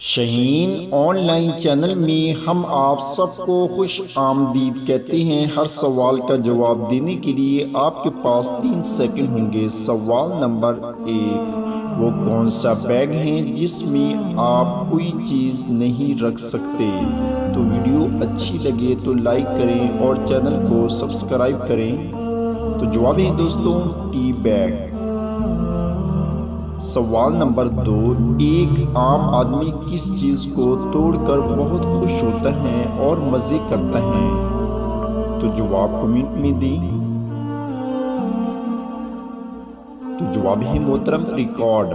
شہین on line channel میں ہم آپ سب کو خوش آمدید کہتے ہیں۔ ہر سوال کا جواب دینے کے لیے آپ کے پاس 3 سیکنڈ ہوں گے۔ سوال نمبر 1، وہ کون سا بیگ ہے جس میں آپ کوئی چیز نہیں رکھ سکتے؟ تو ویڈیو اچھی لگے تو لائک کریں اور چینل کو سبسکرائب کریں۔ تو جواب ہے دوستوں، ٹی بیگ۔ سوال نمبر 2، ایک عام آدمی کس چیز کو توڑ کر بہت خوش ہوتا ہے اور مزے کرتا ہے؟ تو جواب کمنٹ میں دیں۔ تو جواب ہے محترم ریکارڈ۔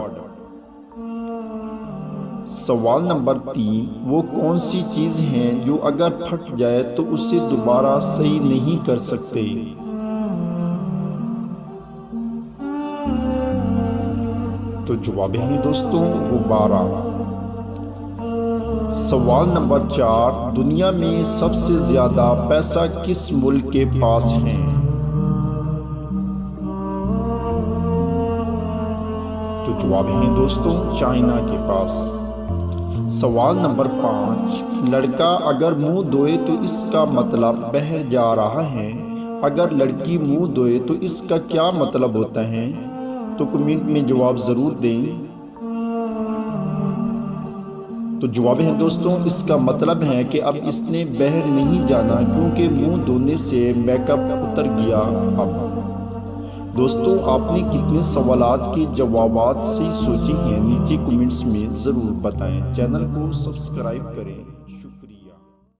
سوال نمبر 3، وہ کون سی چیز ہے جو اگر پھٹ جائے تو اسے دوبارہ صحیح نہیں کر سکتے؟ تو جواب ہے دوستوں، غبارہ۔ سوال نمبر 4، دنیا میں سب سے زیادہ پیسہ کس ملک کے پاس ہے؟ تو جواب ہے دوستوں، چائنا کے پاس۔ سوال نمبر 5، لڑکا اگر منہ دھوئے تو اس کا مطلب بہر جا رہا ہے، اگر لڑکی منہ دھوئے تو اس کا کیا مطلب ہوتا ہے؟ تو کمنٹ میں جواب ضرور دیں۔ تو جواب ہے دوستوں، اس کا مطلب ہے کہ اب اس نے بہر نہیں جانا کیونکہ منہ دھونے سے میک اپ اتر گیا۔ اب دوستوں، آپ نے کتنے سوالات کے جوابات صحیح سوچے ہیں؟ نیچے کمنٹس میں ضرور بتائیں۔ چینل کو سبسکرائب کریں۔